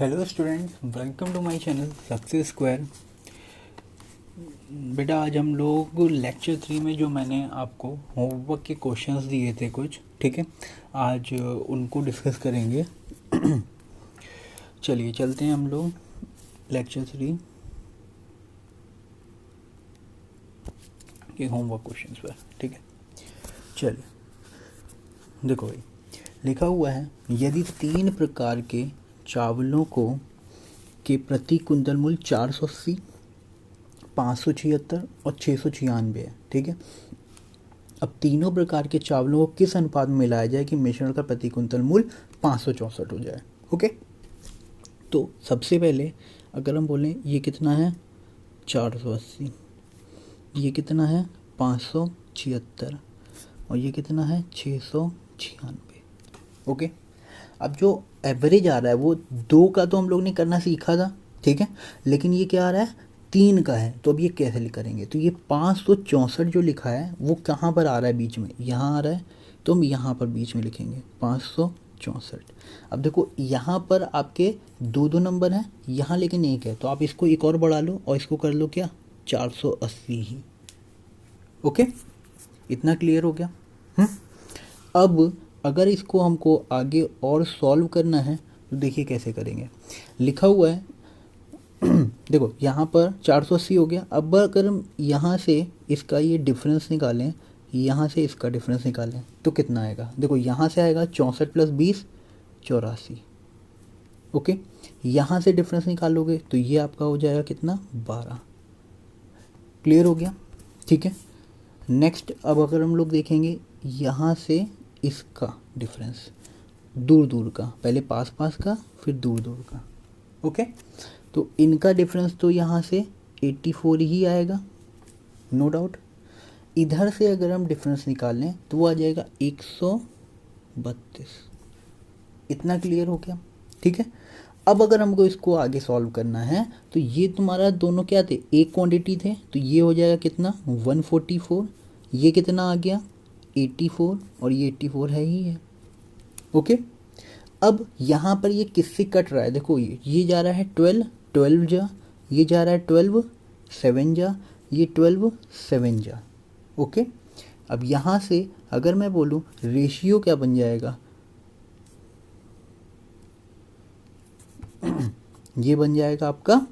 Hello students, welcome to my channel success square. बेटा आज हम लोग लेक्चर 3 में जो मैंने आपको होमवर्क के क्वेश्चंस दिए थे कुछ, ठीक है, आज उनको डिस्कस करेंगे। चलिए चलते हैं हम लोग लेक्चर 3 के होमवर्क क्वेश्चंस पर, ठीक है। चलिए देखो भाई, लिखा हुआ है यदि 3 प्रकार के चावलों को के प्रति कुंतल मूल्य 480, 576 और 696 है, ठीक है। अब तीनों प्रकार के चावलों को किस अनुपात में मिलाया जाए कि मिश्रण का प्रति कुंतल मूल्य 564 हो जाए। ओके, तो सबसे पहले अगर हम बोलें ये कितना है 480, ये कितना है 576 और ये कितना है 696। ओके, अब जो एवरेज आ रहा है वो 2 का तो हम लोग ने करना सीखा था, ठीक है, लेकिन ये क्या आ रहा है 3 का है। तो अब ये कैसे करेंगे, तो ये 564 जो लिखा है वो कहाँ पर आ रहा है, बीच में यहाँ आ रहा है, तो हम यहाँ पर बीच में लिखेंगे 564। अब देखो यहाँ पर आपके 2 नंबर हैं, यहाँ लेकिन 1 है, तो आप इसको एक और बढ़ा लो और इसको कर लो क्या 480 ही। ओके, इतना क्लियर हो गया। अब अगर इसको हमको आगे और सॉल्व करना है तो देखिए कैसे करेंगे। लिखा हुआ है देखो यहाँ पर 480 हो गया। अब अगर हम यहाँ से इसका ये डिफरेंस निकालें, यहाँ से इसका डिफरेंस निकालें तो कितना आएगा, देखो यहाँ से आएगा 64 + 20 84। ओके, यहाँ से डिफरेंस निकालोगे तो ये आपका हो जाएगा कितना 12। क्लियर हो गया, ठीक है। नेक्स्ट अब अगर हम लोग देखेंगे यहाँ से इसका डिफरेंस दूर दूर का, पहले पास पास का फिर दूर दूर का। ओके, तो इनका डिफरेंस तो यहाँ से 84 ही आएगा, नो डाउट। इधर से अगर हम डिफरेंस निकाल लें तो वो आ जाएगा 132। इतना क्लियर हो गया, ठीक है। अब अगर हमको इसको आगे सॉल्व करना है तो ये तुम्हारा दोनों क्या थे, एक क्वांटिटी थे, तो ये हो जाएगा कितना 144, ये कितना आ गया 84 और ये 84 है ही है। ओके, अब यहाँ पर ये किससे कट रहा है, देखो ये जा रहा है 12 जा, ये जा रहा है 12 7 जा, ये 12 7 जा। ओके, अब यहाँ से अगर मैं बोलूँ रेशियो क्या बन जाएगा ये बन जाएगा आपका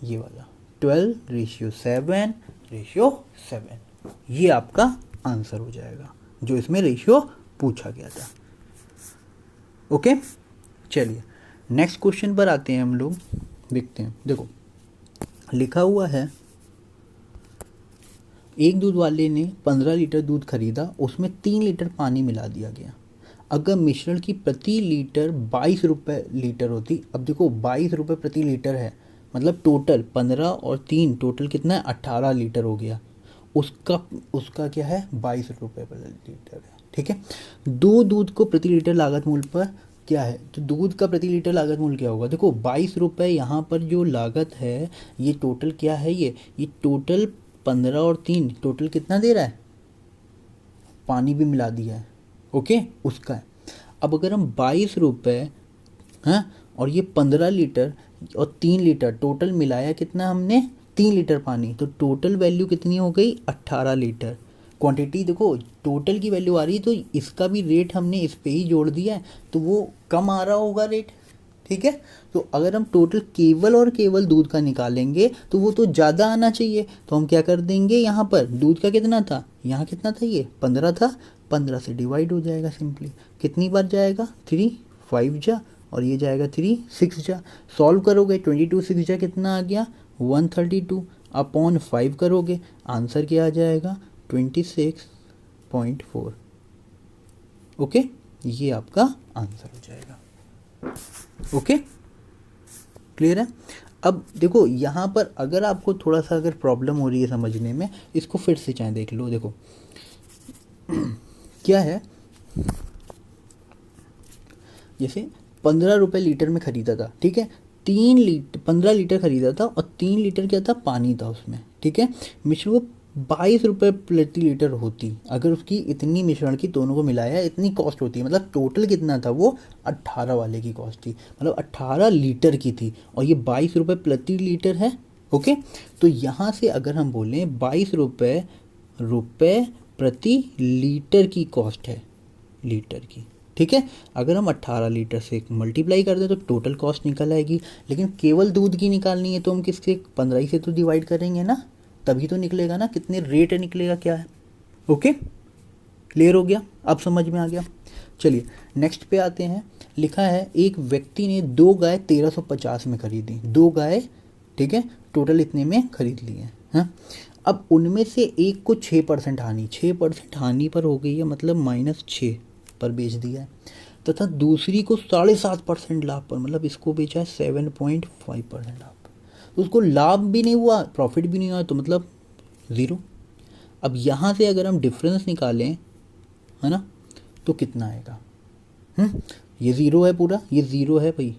ये वाला 12:7:7। ये आपका आंसर हो जाएगा जो इसमें रेशियो पूछा गया था। ओके, चलिए नेक्स्ट क्वेश्चन पर आते हैं हम लोग, देखते हैं। देखो लिखा हुआ है एक दूध वाले ने 15 लीटर दूध खरीदा, उसमें 3 लीटर पानी मिला दिया गया। अगर मिश्रण की प्रति लीटर 22 रुपये लीटर होती, अब देखो 22 रुपये प्रति लीटर है, मतलब टोटल 15 और 3 टोटल कितना है 18 लीटर हो गया। उसका क्या है 22 रुपये प्रति लीटर है, ठीक है। दो दूध को प्रति लीटर लागत मूल्य पर क्या है, तो दूध का प्रति लीटर लागत मूल्य क्या होगा, देखो 22 रुपये यहाँ पर जो लागत है ये टोटल क्या है, ये टोटल 15 और 3 टोटल कितना दे रहा है, पानी भी मिला दिया है। ओके, उसका है। अब अगर हम 22 रुपये हाँ और ये 15 लीटर और 3 लीटर टोटल मिलाया कितना हमने 3 लीटर पानी, तो टोटल वैल्यू कितनी हो गई 18 लीटर। क्वांटिटी देखो टोटल की वैल्यू आ रही है, तो इसका भी रेट हमने इस पे ही जोड़ दिया है, तो वो कम आ रहा होगा रेट, ठीक है। तो अगर हम टोटल केवल और केवल दूध का निकालेंगे तो वो तो ज़्यादा आना चाहिए, तो हम क्या कर देंगे, यहाँ पर दूध का कितना था, यहाँ कितना था, ये 15 था, 15 से डिवाइड हो जाएगा सिंपली। कितनी बार जाएगा 3 5 जा और ये जाएगा 3 6 जा। सॉल्व करोगे 22 6 जा कितना आ गया 132 अपॉन 5 करोगे, आंसर क्या आ जाएगा 26.4। ओके, ये आपका आंसर हो जाएगा। ओके, क्लियर है। अब देखो यहाँ पर अगर आपको थोड़ा सा अगर प्रॉब्लम हो रही है समझने में, इसको फिर से चाहे देख लो। देखो क्या है, जैसे 15 रुपये लीटर में ख़रीदा था, ठीक है, 15 लीटर खरीदा था और 3 लीटर क्या था पानी था उसमें, ठीक है। मिश्रण को ₹22 प्रति लीटर होती, अगर उसकी इतनी मिश्रण की दोनों को मिलाया इतनी कॉस्ट होती, मतलब टोटल कितना था वो 18 वाले की कॉस्ट थी, मतलब 18 लीटर की थी, और ये ₹22 प्रति लीटर है। ओके, तो यहाँ से अगर हम बोलें ₹22 प्रति लीटर की कॉस्ट है, लीटर की, ठीक है। अगर हम 18 लीटर से मल्टीप्लाई कर दें तो टोटल कॉस्ट निकल आएगी, लेकिन केवल दूध की निकालनी है तो हम किससे 15 से तो डिवाइड करेंगे ना, तभी तो निकलेगा ना, कितने रेट निकलेगा क्या है। ओके, क्लियर हो गया, अब समझ में आ गया। चलिए नेक्स्ट पे आते हैं। लिखा है एक व्यक्ति ने 2 गाय 1350 में खरीदी, 2 गाय, ठीक है, टोटल इतने में खरीद ली है, हाँ। अब उनमें से एक को 6% हानि, 6% हानि पर हो गई है, मतलब -6 पर बेच दिया है, तथा दूसरी को 7.5% लाभ पर, मतलब इसको बेचा है 7.5% लाभ पर, तो उसको लाभ भी नहीं हुआ, प्रॉफिट भी नहीं हुआ, तो मतलब 0। अब यहाँ से अगर हम डिफरेंस निकालें, है ना, तो कितना आएगा? ये 0 है पूरा, ये 0 है भाई।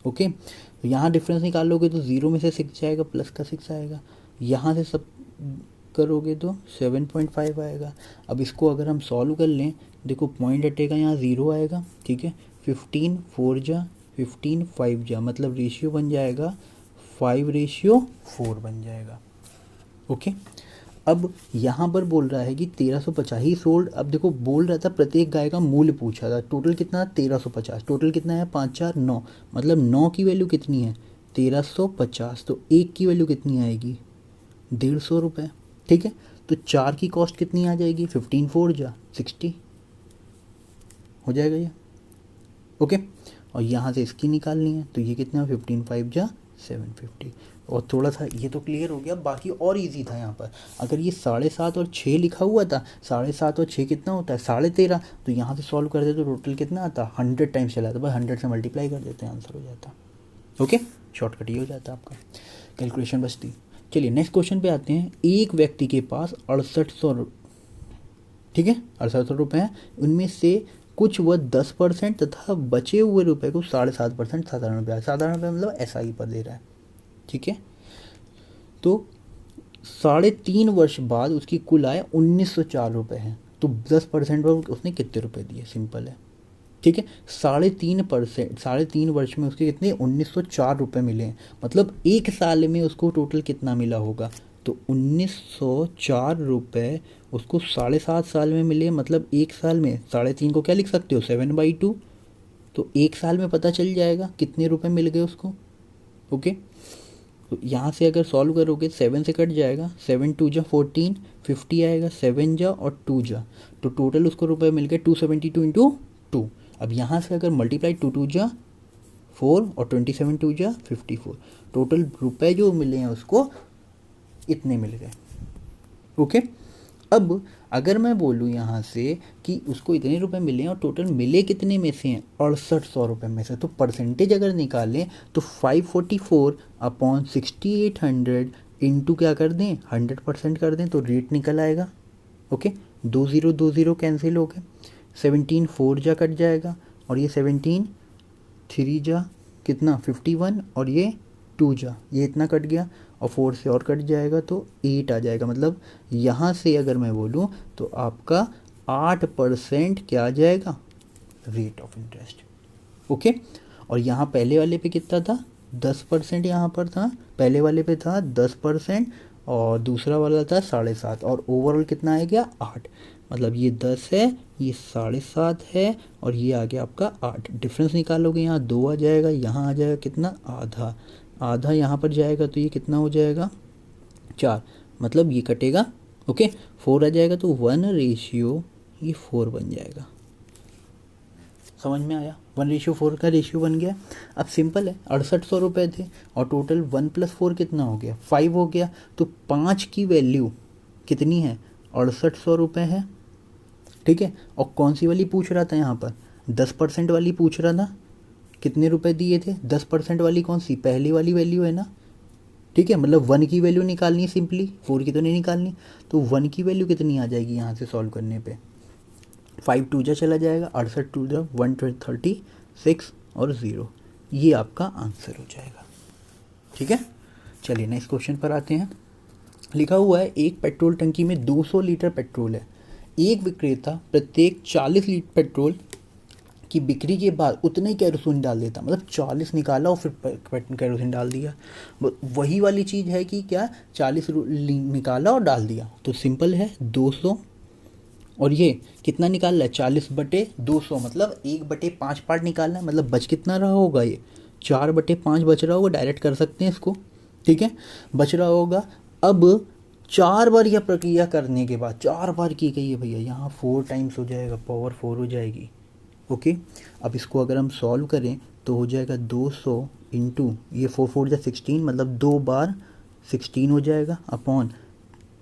ओके, तो यहाँ डिफरेंस निकालोगे तो 0 में से 6 जाएगा, प्लस का 6 आएगा, यहाँ से सब करोगे तो 7.5 आएगा। अब इसको अगर हम सॉल्व कर लें, देखो पॉइंट हटेगा, यहाँ 0 आएगा, ठीक है, 15 4 जा 15 5 जा, मतलब रेशियो बन जाएगा 5:4 बन जाएगा। ओके, अब यहाँ पर बोल रहा है कि 1350 ही सोल्ड। अब देखो बोल रहा था प्रत्येक गाय का मूल्य पूछा था, टोटल कितना 1350, टोटल कितना है 5 4 9, मतलब 9 की वैल्यू कितनी है 1350, तो 1 की वैल्यू कितनी आएगी 150 रुपये, ठीक है। तो 4 की कॉस्ट कितनी आ जाएगी 15 4 जा 60 हो जाएगा ये। ओके, और यहाँ से इसकी निकालनी है, तो ये कितना 15 5 जा 750, और थोड़ा सा ये तो क्लियर हो गया, बाकी और इजी था यहाँ पर। अगर ये 7.5 और 6 लिखा हुआ था, 7.5 और 6 कितना होता है 13.5, तो यहाँ से सॉल्व कर देते तो टोटल कितना आता 100 टाइम्स चला था, बस 100 से मल्टीप्लाई कर देते हैं, आंसर हो जाता। ओके, शॉर्टकट ये हो जाता आपका, कैलकुलेशन बचती। चलिए नेक्स्ट क्वेश्चन पे आते हैं। एक व्यक्ति के पास 6800, ठीक है, 6800 रुपये हैं, उनमें से कुछ वह 10% तथा बचे हुए रुपए को 7.5% साधारण ब्याज, साधारण ब्याज मतलब SI पर दे रहा है, ठीक है। तो 3.5 वर्ष बाद उसकी कुल आय 1904 रुपये है, तो 10% पर उसने कितने रुपए दिए, सिंपल है, ठीक है। 3.5 वर्ष में उसके कितने 1904 रुपये मिले हैं, मतलब एक साल में उसको टोटल कितना मिला होगा, तो 1904 रुपये उसको 7.5 साल में मिले, मतलब एक साल में 3.5 को क्या लिख सकते हो 7/2, तो एक साल में पता चल जाएगा कितने रुपए मिल गए उसको। ओके, तो यहाँ से अगर सॉल्व करोगे 7 से कट जाएगा, 7 2 जा 14, 50 आएगा, 7 जा और 2 जा, तो टोटल उसको रुपए मिल गए 272 इंटू 2। अब यहाँ से अगर मल्टीप्लाई 2 2 जा 4 और 27 2 जा 54, टोटल रुपए जो मिले हैं उसको इतने मिल गए। ओके, अब अगर मैं बोलूँ यहाँ से कि उसको इतने रुपए मिले हैं और टोटल मिले कितने में से हैं 6800 रुपये में से, तो परसेंटेज अगर निकालें तो 544 अपॉन 6800 इंटू क्या कर दें 100% कर दें, तो रेट निकल आएगा। ओके, 20 कैंसिल हो गए, 17 4 जा कट जाएगा, और ये 17 3 जा कितना 51, और ये 2 जा ये इतना कट गया, और 4 से और कट जाएगा तो 8 आ जाएगा, मतलब यहाँ से अगर मैं बोलूँ तो आपका 8% क्या आ जाएगा रेट ऑफ इंटरेस्ट। ओके, और यहाँ पहले वाले पे कितना था 10%, यहाँ पर था पहले वाले पे था 10%, और दूसरा वाला था 7.5, और ओवरऑल कितना आ गया 8, मतलब ये 10 है, ये 7.5 है, और ये आ गया आपका 8। डिफरेंस निकालोगे यहाँ 2 आ जाएगा, यहाँ आ जाएगा कितना आधा, आधा यहाँ पर जाएगा तो ये कितना हो जाएगा 4, मतलब ये कटेगा। ओके, 4 आ जाएगा तो 1:4 ये 4 बन जाएगा। समझ में आया, 1:4 का रेशियो बन गया। अब सिंपल है, 6800 रुपये थे और टोटल 1 + 4 कितना हो गया 5 हो गया, तो 5 की वैल्यू कितनी है 6800 रुपये है, ठीक है। और कौन सी वाली पूछ रहा था यहाँ पर 10% वाली पूछ रहा था, कितने रुपए दिए थे 10% वाली, कौन सी पहली वाली वैल्यू है ना, ठीक है, मतलब 1 की वैल्यू निकालनी है सिंपली, 4 की तो नहीं निकालनी, तो 1 की वैल्यू कितनी आ जाएगी यहाँ से सॉल्व करने पे 5 2 जा चला जाएगा, 68 2 जा 136 और 0, ये आपका आंसर हो जाएगा। ठीक है, चलिए नेक्स्ट क्वेश्चन पर आते हैं। लिखा हुआ है एक पेट्रोल टंकी में 200 लीटर पेट्रोल है, एक विक्रेता प्रत्येक 40 लीटर पेट्रोल की बिक्री के बाद उतने ही कैरोसिन डाल देता, मतलब 40 निकाला और फिर कैरोसिन डाल दिया। वही वाली चीज़ है कि क्या 40 निकाला और डाल दिया, तो सिंपल है 200 और ये कितना निकालना है 40/200, मतलब 1/5 पार्ट निकालना है, मतलब बच कितना रहा होगा, ये 4/5 बच रहा होगा, डायरेक्ट कर सकते हैं इसको, ठीक है, बच रहा होगा। अब 4 बार यह प्रक्रिया करने के बाद, 4 बार की गई है भैया, यहाँ 4 टाइम्स हो जाएगा, पावर 4 हो जाएगी, ओके। अब इसको अगर हम सॉल्व करें तो हो जाएगा 200 इंटू ये 4 4 जा 16, मतलब 2 बार 16 हो जाएगा, अपॉन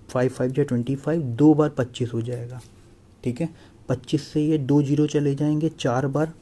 5 5 जा 25, 2 बार 25 हो जाएगा, ठीक है। 25 से ये 2 जीरो चले जाएंगे 4 बार,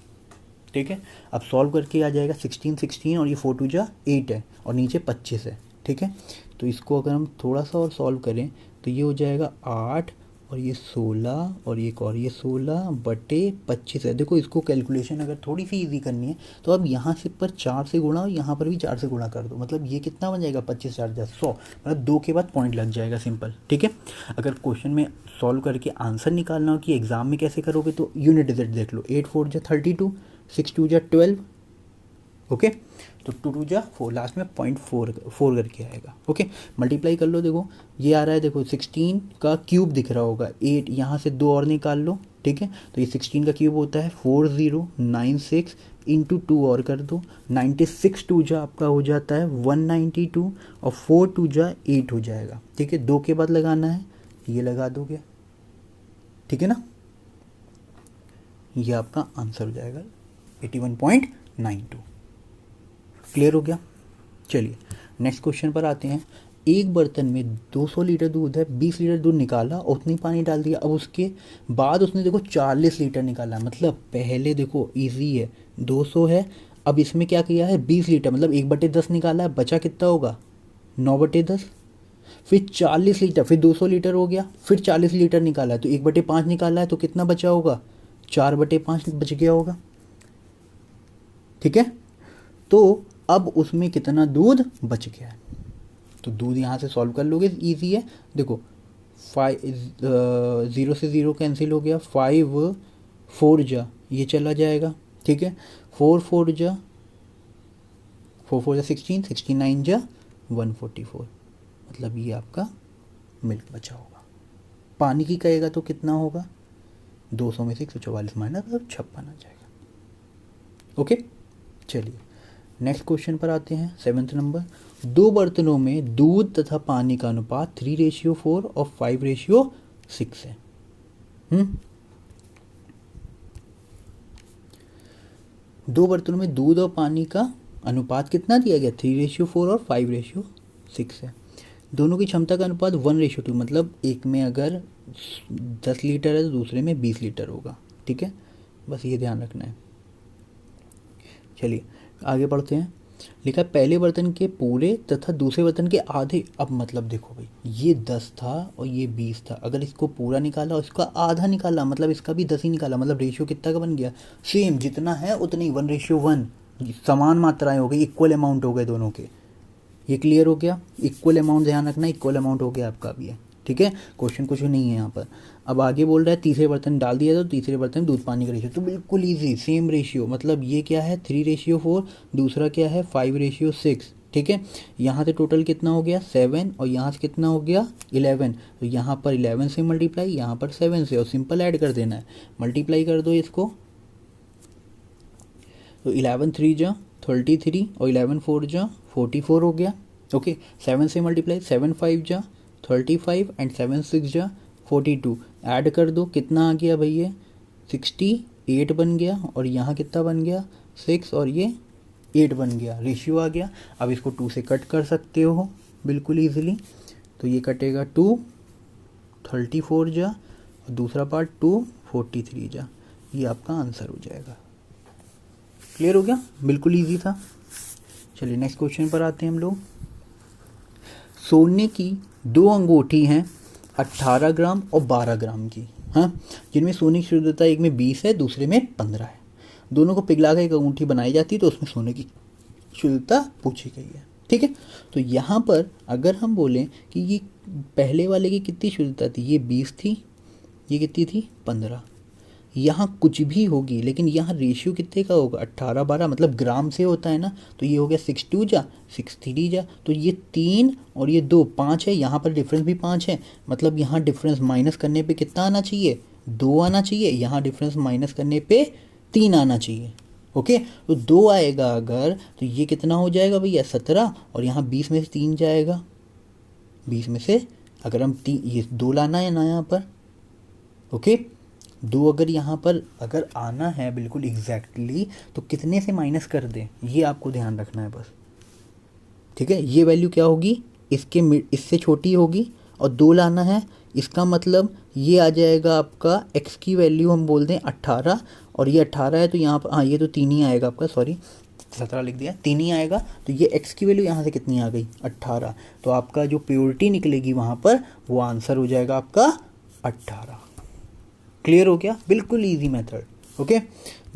ठीक है। अब सॉल्व करके आ जाएगा 16 16 और ये 4 2 जा 8 है और नीचे 25 है, ठीक है। तो इसको अगर हम थोड़ा सा और सॉल्व करें तो ये हो जाएगा 8 और ये 16 और एक और ये 16/25 है। देखो इसको कैलकुलेशन अगर थोड़ी सी इजी करनी है तो अब यहाँ से पर 4 से गुणा और यहाँ पर भी 4 से गुणा कर दो, मतलब ये कितना बन जाएगा 25 4 100, मतलब 2 के बाद पॉइंट लग जाएगा, सिंपल, ठीक है। अगर क्वेश्चन में सॉल्व करके आंसर निकालना हो कि एग्जाम में कैसे करोगे तो यूनिट डिजिट देख लो, 8 4 जा 32, 6 2 जा 12, ओके। तो 2 2 जा 4, लास्ट में 0.4 करके आएगा, ओके। मल्टीप्लाई कर लो, देखो ये आ रहा है, देखो 16 का क्यूब दिख रहा होगा, 8 यहाँ से 2 और निकाल लो, ठीक है। तो ये 16 का क्यूब होता है 4096 इंटू 2 और कर दो, 96 2 जा आपका हो जाता है 192 और 4 2 जा 8 हो जाएगा, ठीक है। 2 के बाद लगाना है, ये लगा दोगे, ठीक है ना, ये आपका आंसर हो जाएगा 81.92। क्लियर हो गया। चलिए नेक्स्ट क्वेश्चन पर आते हैं। एक बर्तन में 200 लीटर दूध है, 20 लीटर दूध निकाला और उतनी पानी डाल दिया, अब उसके बाद उसने देखो 40 लीटर निकाला, मतलब पहले देखो इजी है 200 है, अब इसमें क्या किया है 20 लीटर, मतलब 1/10 निकाला है, बचा कितना होगा 9/10, फिर 40 लीटर, फिर 200 लीटर हो गया, फिर 40 लीटर निकाला है तो 1/5 निकाला है, तो कितना बचा होगा 4/5 बच गया होगा, ठीक है। तो अब उसमें कितना दूध बच गया है, तो दूध यहाँ से सॉल्व कर लोगे, इजी है, देखो 0 से 0 कैंसिल हो गया, 5 4 जा ये चला जाएगा, ठीक है, 4 4 जा 16, 69 जा 144, मतलब ये आपका मिल्क बचा होगा। पानी की कहेगा तो कितना होगा 200 में से 144 माइनस, मतलब 56 आ जाएगा, ओके। चलिए नेक्स्ट क्वेश्चन पर आते हैं, 7th नंबर। 2 बर्तनों में दूध तथा पानी का अनुपात 3:4 और 5:6 है। 2 बर्तनों में दूध और पानी का अनुपात कितना दिया गया 3:4 और 5:6 है। दोनों की क्षमता का अनुपात 1:2, मतलब एक में अगर 10 लीटर है तो दूसरे में 20 लीटर होगा, ठीक है, बस ये ध्यान रखना है। चलिए आगे बढ़ते हैं। लिखा पहले बर्तन के पूरे तथा दूसरे बर्तन के आधे, अब मतलब देखो भाई ये 10 था और ये 20 था, अगर इसको पूरा निकाला और इसका आधा निकाला, मतलब इसका भी 10 ही निकाला, मतलब रेशियो कितना का बन गया सेम, जितना है उतनी 1:1, समान मात्राएं हो गई, इक्वल अमाउंट हो गए दोनों के। ये क्लियर हो गया, इक्वल अमाउंट ध्यान रखना, इक्वल अमाउंट हो गया आपका भी है, ठीक है, क्वेश्चन कुछ नहीं है यहाँ पर। अब आगे बोल रहा है तीसरे बर्तन डाल दिया तो तीसरे बर्तन में दूध पानी का रेशियो, तो बिल्कुल इजी सेम रेशियो, मतलब ये क्या है 3:4, दूसरा क्या है 5:6, ठीक है। यहाँ से टोटल कितना हो गया 7 और यहाँ से कितना हो गया 11, तो यहाँ पर 11 से मल्टीप्लाई, यहाँ पर 7 से, और सिंपल ऐड कर देना है, मल्टीप्लाई कर दो इसको, तो 11 3 जा 33 और 11 4 जा 44 हो गया, ओके। 7 से मल्टीप्लाई, 7 5 जा 35 एंड 7 6 जा 42, ऐड कर दो कितना आ गया भैया 68 बन गया, और यहाँ कितना बन गया 6 और ये 8 बन गया, रेशियो आ गया। अब इसको 2 से कट कर सकते हो बिल्कुल ईजिली, तो ये कटेगा 2 34 जा और दूसरा पार्ट 2 43 जा, ये आपका आंसर हो जाएगा। क्लियर हो गया, बिल्कुल ईजी था। चलिए नेक्स्ट क्वेश्चन पर आते हैं हम लोग। सोने की 2 अंगूठी हैं 18 ग्राम और 12 ग्राम की, हाँ, जिनमें सोने की शुद्धता एक में 20 है दूसरे में 15 है, दोनों को पिघला कर एक अंगूठी बनाई जाती है तो उसमें सोने की शुद्धता पूछी गई है, ठीक है। तो यहाँ पर अगर हम बोलें कि ये पहले वाले की कितनी शुद्धता थी, ये 20 थी, ये कितनी थी 15, यहाँ कुछ भी होगी लेकिन यहाँ रेशियो कितने का होगा 18/12, मतलब ग्राम से होता है ना, तो ये हो गया 6 2 जा 6 3 जा, तो ये 3 और ये 2 5 है, यहाँ पर डिफरेंस भी 5 है, मतलब यहाँ डिफरेंस माइनस करने पे कितना आना चाहिए 2 आना चाहिए, यहाँ डिफरेंस माइनस करने पे 3 आना चाहिए। ओके, तो 2 आएगा अगर, तो ये कितना हो जाएगा भैया 17, और यहाँ 20 में से 3 जाएगा, 20 में से अगर हम ये 2 लाना है ना यहाँ पर, ओके 2 अगर यहाँ पर अगर आना है बिल्कुल एग्जैक्टली, तो कितने से माइनस कर दें ये आपको ध्यान रखना है बस, ठीक है। ये वैल्यू क्या होगी, इससे छोटी होगी, और 2 लाना है, इसका मतलब ये आ जाएगा आपका x की वैल्यू हम बोल दें 18, और ये 18 है तो यहाँ पर हाँ ये तो 3 ही आएगा आपका, सॉरी 17 लिख दिया, 3 ही आएगा, तो ये x की वैल्यू यहाँ से कितनी आ गई 18, तो आपका जो प्योरिटी निकलेगी वहाँ पर वो आंसर हो जाएगा आपका 18। क्लियर हो गया, बिल्कुल easy method. Okay,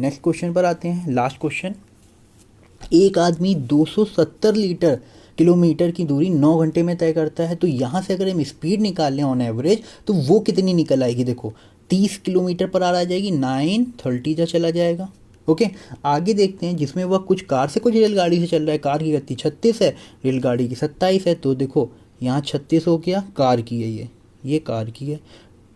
next question पर आते हैं, लास्ट क्वेश्चन। एक आदमी 270 लीटर किलोमीटर की दूरी 9 घंटे में तय करता है, तो यहाँ से अगर हम स्पीड निकाल लें ऑन एवरेज तो वो कितनी निकल आएगी, देखो 30 किलोमीटर पर आ जाएगी, 9:30 जा चला जाएगा। ओके, आगे देखते हैं, जिसमें वह कुछ कार से कुछ रेलगाड़ी से चल रहा है, कार की गति 36 है, रेलगाड़ी की 27 है, तो देखो यहाँ 36 हो गया, कार की है ये कार की है,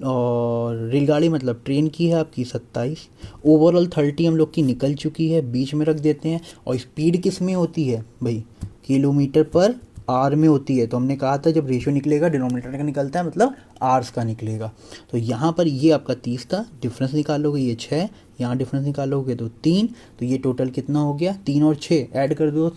और रेलगाड़ी मतलब ट्रेन की है आपकी 27, ओवरऑल 30 हम लोग की निकल चुकी है, बीच में रख देते हैं। और स्पीड किस में होती है भाई, किलोमीटर पर आर में होती है, तो हमने कहा था जब रेशियो निकलेगा डिनोमिनेटर का निकलता है, मतलब आर्स का निकलेगा। तो यहाँ पर ये आपका 30 था, डिफरेंस निकालोगे ये 6, यहाँ डिफरेंस निकालोगे तो 3, तो ये टोटल कितना हो गया 3 और 6 ऐड कर दो,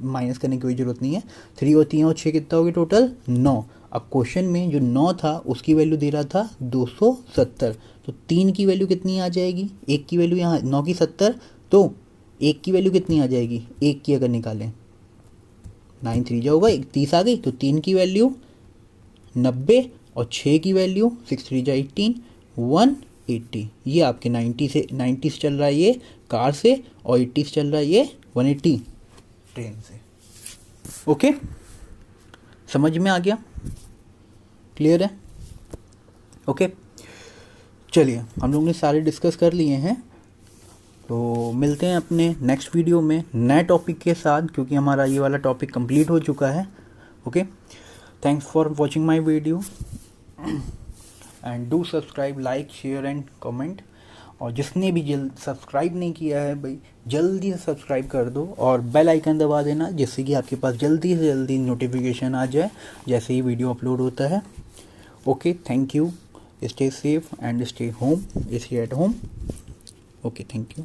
माइनस करने की कोई ज़रूरत नहीं है, 3 और 3 और 6 कितना हो गया टोटल 9। अब क्वेश्चन में जो 9 था उसकी वैल्यू दे रहा था 270, तो 3 की वैल्यू कितनी आ जाएगी, 1 की वैल्यू यहाँ 9 की 70, तो 1 की वैल्यू कितनी आ जाएगी, 1 की अगर निकालें 9 3 जो होगा 30 आ गई, तो 3 की वैल्यू 90 और 6 की वैल्यू 6 3 18 180। ये आपके 90 से चल रहा है ये कार से, और 80 से चल रहा है ये 180 ट्रेन से। ओके, समझ में आ गया, क्लियर है। ओके, चलिए हम लोग ने सारे डिस्कस कर लिए हैं, तो मिलते हैं अपने नेक्स्ट वीडियो में नए टॉपिक के साथ, क्योंकि हमारा ये वाला टॉपिक कंप्लीट हो चुका है। Okay, thanks for watching my video and do subscribe, like, share and comment. और जिसने भी सब्सक्राइब नहीं किया है भाई जल्दी से सब्सक्राइब कर दो, और बेल आइकन दबा देना, जिससे कि आपके पास जल्दी से जल्दी नोटिफिकेशन आ जाए जैसे ही वीडियो अपलोड होता है। Okay, thank you, stay safe and stay home, stay at home. Okay, thank you.